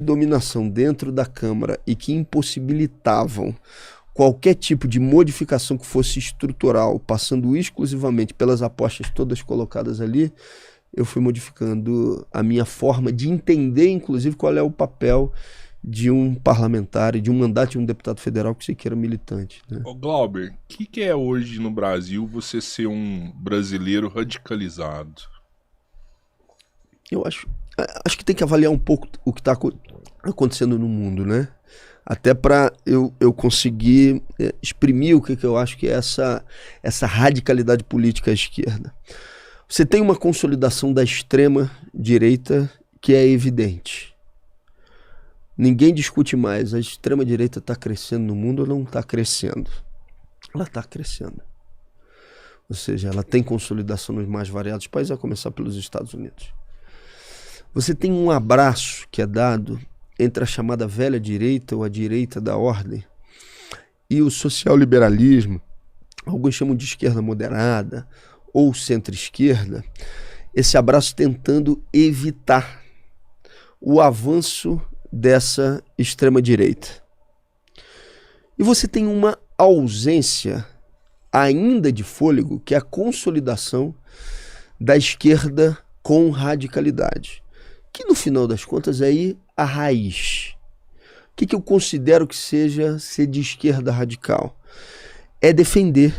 dominação dentro da Câmara e que impossibilitavam qualquer tipo de modificação que fosse estrutural, passando exclusivamente pelas apostas todas colocadas ali, eu fui modificando a minha forma de entender, inclusive, qual é o papel de um parlamentar e de um mandato de um deputado federal que se queira militante, né? Ô Glauber, o que é hoje no Brasil você ser um brasileiro radicalizado? Eu acho que tem que avaliar um pouco o que está acontecendo no mundo, né? Até para eu conseguir exprimir o que eu acho que é essa radicalidade política à esquerda. Você tem uma consolidação da extrema direita que é evidente. Ninguém discute mais, a extrema direita está crescendo no mundo ou não está crescendo? Ela está crescendo. Ou seja, ela tem consolidação nos mais variados países, a começar pelos Estados Unidos. Você tem um abraço que é dado entre a chamada velha direita ou a direita da ordem e o social-liberalismo, alguns chamam de esquerda moderada ou centro-esquerda, esse abraço tentando evitar o avanço dessa extrema-direita. E você tem uma ausência ainda de fôlego, que é a consolidação da esquerda com radicalidade, que no final das contas é aí a raiz. O que eu considero que seja ser de esquerda radical? É defender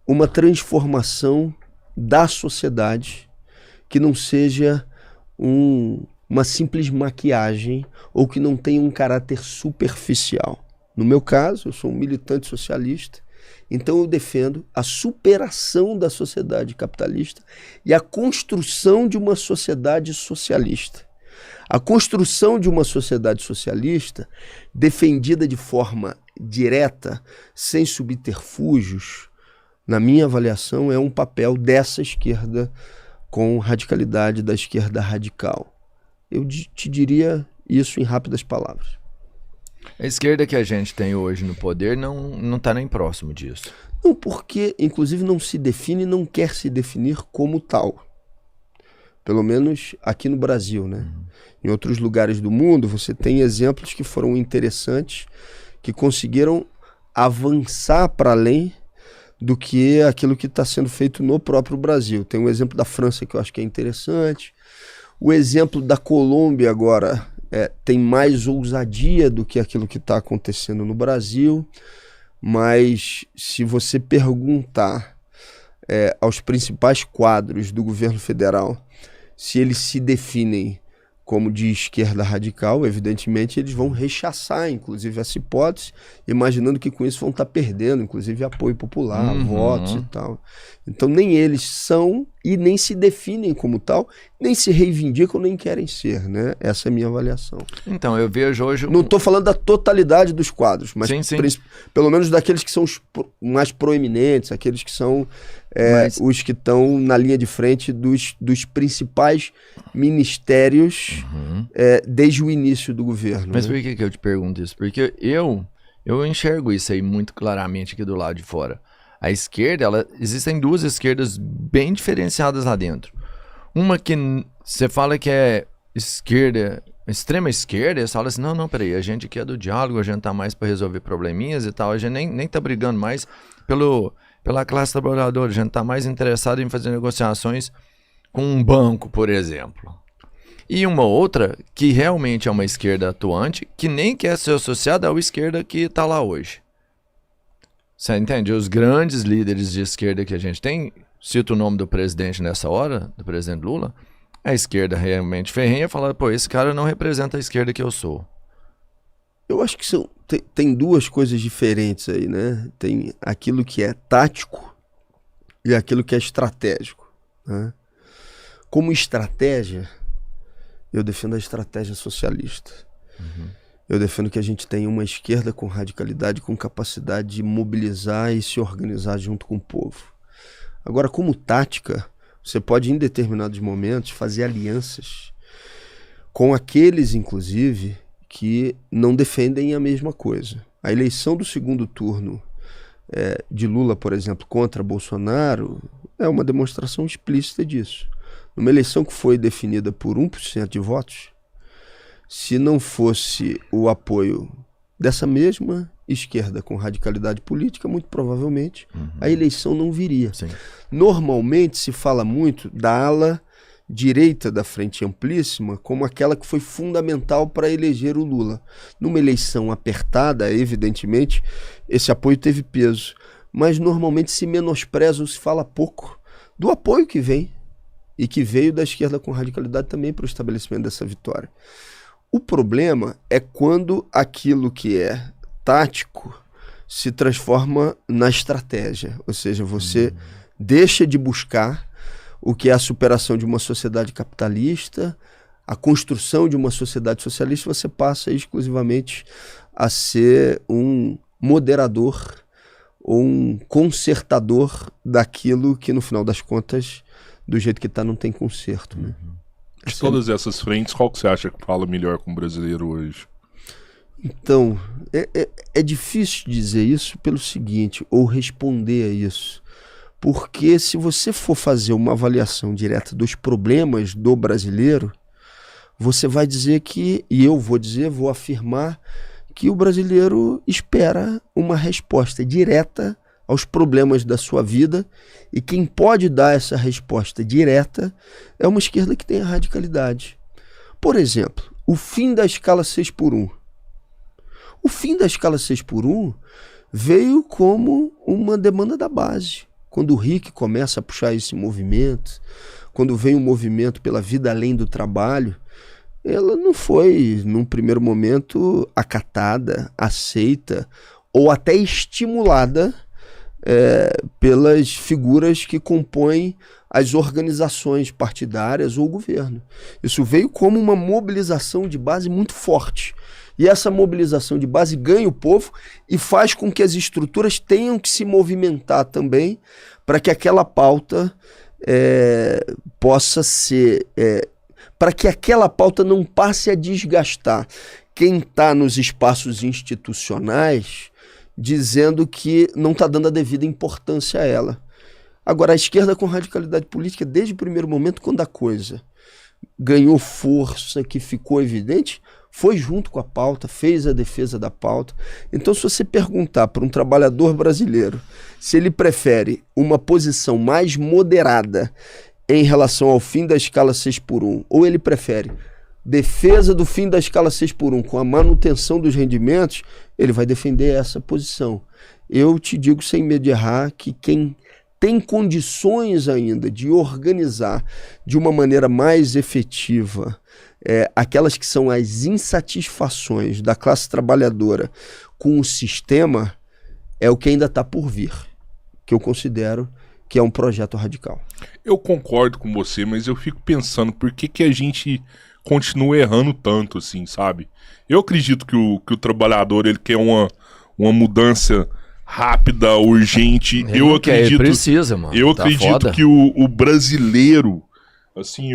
uma transformação da sociedade que não seja uma simples maquiagem ou que não tenha um caráter superficial. No meu caso, eu sou um militante socialista, então eu defendo a superação da sociedade capitalista e a construção de uma sociedade socialista. A construção de uma sociedade socialista defendida de forma direta, sem subterfúgios, na minha avaliação, é um papel dessa esquerda com radicalidade, da esquerda radical. Eu te diria isso em rápidas palavras. A esquerda que a gente tem hoje no poder não está nem próximo disso. Não, porque, inclusive, não se define, não quer se definir como tal. Pelo menos aqui no Brasil, né? Em outros lugares do mundo, você tem exemplos que foram interessantes, que conseguiram avançar para além do que aquilo que está sendo feito no próprio Brasil. Tem um exemplo da França que eu acho que é interessante. O exemplo da Colômbia agora tem mais ousadia do que aquilo que está acontecendo no Brasil, mas se você perguntar aos principais quadros do governo federal se eles se definem como de esquerda radical, evidentemente eles vão rechaçar, inclusive, essa hipótese, imaginando que com isso vão estar perdendo, inclusive, apoio popular, votos e tal. Então nem eles são e nem se definem como tal, nem se reivindicam, nem querem ser, né? Essa é a minha avaliação. Então, eu vejo hoje... Não estou falando da totalidade dos quadros, mas sim. Pelo menos daqueles que são os mais proeminentes, aqueles que são os que estão na linha de frente dos principais ministérios desde o início do governo. Mas por que eu te pergunto isso? Porque eu enxergo isso aí muito claramente aqui do lado de fora. A esquerda, existem duas esquerdas bem diferenciadas lá dentro. Uma que você fala que é esquerda, extrema esquerda, eles falam assim, não, peraí, a gente aqui é do diálogo, a gente tá mais para resolver probleminhas e tal, a gente nem tá brigando mais pela classe trabalhadora, a gente tá mais interessado em fazer negociações com um banco, por exemplo. E uma outra que realmente é uma esquerda atuante, que nem quer ser associada à esquerda que está lá hoje. Você entende? Os grandes líderes de esquerda que a gente tem, cito o nome do presidente nessa hora, do presidente Lula, a esquerda realmente ferrenha fala, pô, esse cara não representa a esquerda que eu sou. Eu acho que tem duas coisas diferentes aí, né? Tem aquilo que é tático e aquilo que é estratégico, né? Como estratégia, eu defendo a estratégia socialista. Eu defendo que a gente tenha uma esquerda com radicalidade, com capacidade de mobilizar e se organizar junto com o povo. Agora, como tática, você pode, em determinados momentos, fazer alianças com aqueles, inclusive, que não defendem a mesma coisa. A eleição do segundo turno de Lula, por exemplo, contra Bolsonaro, é uma demonstração explícita disso. Numa eleição que foi definida por 1% de votos, se não fosse o apoio dessa mesma esquerda com radicalidade política, muito provavelmente a eleição não viria. Sim. Normalmente se fala muito da ala direita da Frente Amplíssima como aquela que foi fundamental para eleger o Lula. Numa eleição apertada, evidentemente, esse apoio teve peso, mas normalmente se menospreza ou se fala pouco do apoio que vem e que veio da esquerda com radicalidade também para o estabelecimento dessa vitória. O problema é quando aquilo que é tático se transforma na estratégia, ou seja, você deixa de buscar o que é a superação de uma sociedade capitalista, a construção de uma sociedade socialista, você passa exclusivamente a ser um moderador ou um consertador daquilo que, no final das contas, do jeito que está, não tem conserto. Né? De todas essas frentes, qual que você acha que fala melhor com o brasileiro hoje? Então, é difícil dizer isso pelo seguinte, ou responder a isso. Porque se você for fazer uma avaliação direta dos problemas do brasileiro, você vai dizer que, e eu vou afirmar, que o brasileiro espera uma resposta direta aos problemas da sua vida, e quem pode dar essa resposta direta é uma esquerda que tem a radicalidade. Por exemplo, o fim da escala 6x1. O fim da escala 6x1 veio como uma demanda da base. Quando o Rick começa a puxar esse movimento, quando vem um movimento pela vida além do trabalho, ela não foi, num primeiro momento, acatada, aceita ou até estimulada pelas figuras que compõem as organizações partidárias ou o governo. Isso veio como uma mobilização de base muito forte. E essa mobilização de base ganha o povo e faz com que as estruturas tenham que se movimentar também para que aquela pauta possa ser... para que aquela pauta não passe a desgastar quem está nos espaços institucionais dizendo que não está dando a devida importância a ela. Agora, a esquerda com radicalidade política, desde o primeiro momento, quando a coisa ganhou força, que ficou evidente, foi junto com a pauta, fez a defesa da pauta. Então, se você perguntar para um trabalhador brasileiro se ele prefere uma posição mais moderada em relação ao fim da escala 6x1, ou ele prefere defesa do fim da escala 6x1 com a manutenção dos rendimentos, ele vai defender essa posição. Eu te digo sem medo de errar que quem tem condições ainda de organizar de uma maneira mais efetiva aquelas que são as insatisfações da classe trabalhadora com o sistema, é o que ainda está por vir, que eu considero que é um projeto radical. Eu concordo com você, mas eu fico pensando por que a gente continua errando tanto, assim, sabe? Eu acredito que o trabalhador, ele quer uma mudança rápida, urgente. Eu acredito, ele precisa, mano. Eu tá acredito foda. que o brasileiro, assim,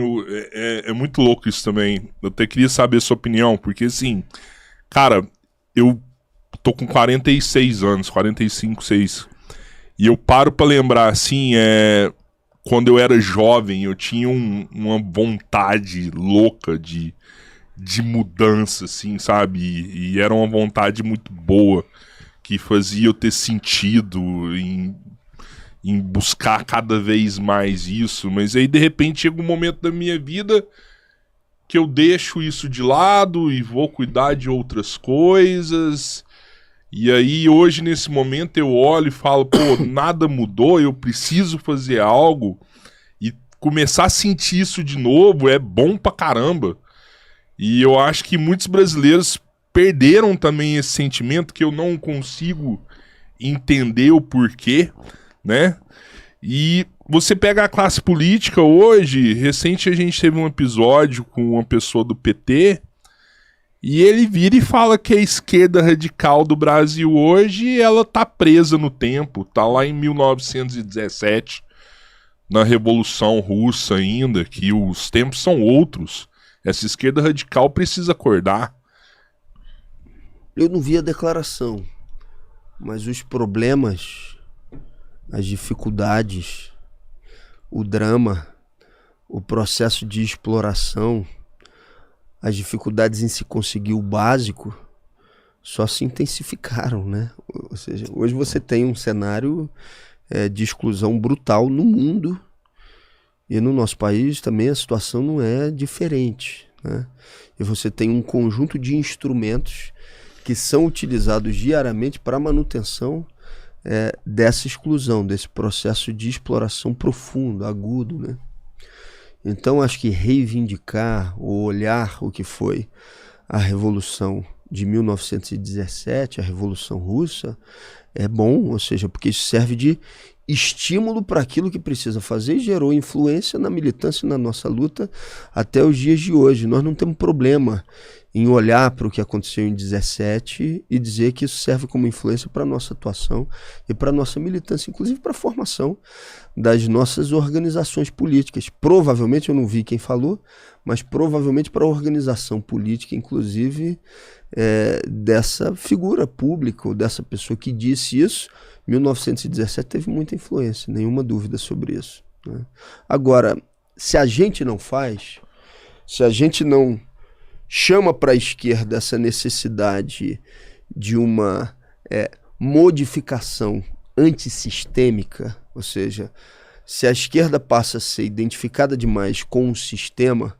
é muito louco isso também. Eu até queria saber a sua opinião, porque, assim, cara, eu tô com 46 anos, 45, 6. E eu paro pra lembrar, assim, quando eu era jovem, eu tinha uma vontade louca de mudança, assim, sabe? E era uma vontade muito boa, que fazia eu ter sentido em buscar cada vez mais isso. Mas aí, de repente, chega um momento da minha vida que eu deixo isso de lado e vou cuidar de outras coisas. E aí, hoje, nesse momento, eu olho e falo, pô, nada mudou, eu preciso fazer algo. E começar a sentir isso de novo é bom pra caramba. E eu acho que muitos brasileiros perderam também esse sentimento, que eu não consigo entender o porquê, né? E você pega a classe política hoje, recente a gente teve um episódio com uma pessoa do PT, e ele vira e fala que a esquerda radical do Brasil hoje, ela tá presa no tempo, tá lá em 1917, na Revolução Russa ainda, que os tempos são outros. Essa esquerda radical precisa acordar. Eu não vi a declaração, mas os problemas, as dificuldades, o drama, o processo de exploração, as dificuldades em se conseguir o básico só se intensificaram, né? Ou seja, hoje você tem um cenário de exclusão brutal no mundo, e no nosso país também a situação não é diferente, né? E você tem um conjunto de instrumentos que são utilizados diariamente para a manutenção dessa exclusão, desse processo de exploração profundo, agudo, né? Então acho que reivindicar ou olhar o que foi a Revolução de 1917, a Revolução Russa, é bom, ou seja, porque isso serve de estímulo para aquilo que precisa fazer e gerou influência na militância e na nossa luta até os dias de hoje. Nós não temos problema em olhar para o que aconteceu em 17 e dizer que isso serve como influência para a nossa atuação e para a nossa militância, inclusive para a formação das nossas organizações políticas. Provavelmente, eu não vi quem falou, mas provavelmente para a organização política, inclusive, dessa figura pública, ou dessa pessoa que disse isso. 1917 teve muita influência, nenhuma dúvida sobre isso, né? Agora, se a gente não faz, se a gente não chama para a esquerda essa necessidade de uma modificação antissistêmica, ou seja, se a esquerda passa a ser identificada demais com um sistema,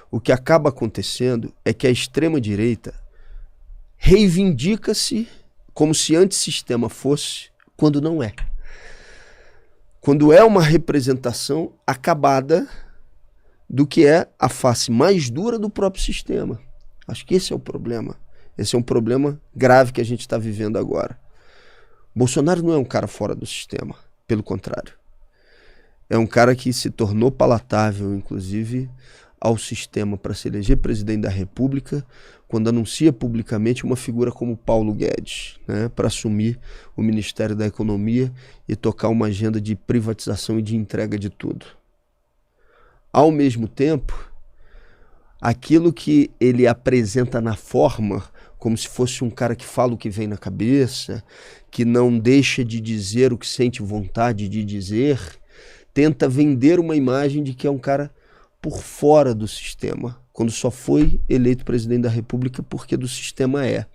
o que acaba acontecendo é que a extrema-direita reivindica-se como se antissistema fosse, quando não é. Quando é uma representação acabada do que é a face mais dura do próprio sistema. Acho que esse é o problema. Esse é um problema grave que a gente está vivendo agora. Bolsonaro não é um cara fora do sistema, pelo contrário. É um cara que se tornou palatável, inclusive, ao sistema para se eleger presidente da República, quando anuncia publicamente uma figura como Paulo Guedes, né, para assumir o Ministério da Economia e tocar uma agenda de privatização e de entrega de tudo. Ao mesmo tempo, aquilo que ele apresenta na forma, como se fosse um cara que fala o que vem na cabeça, que não deixa de dizer o que sente vontade de dizer, tenta vender uma imagem de que é um cara por fora do sistema, quando só foi eleito presidente da República porque do sistema é.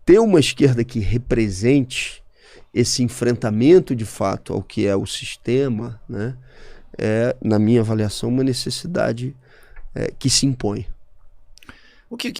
Ter uma esquerda que represente esse enfrentamento de fato ao que é o sistema, né, na minha avaliação, uma necessidade que se impõe. O que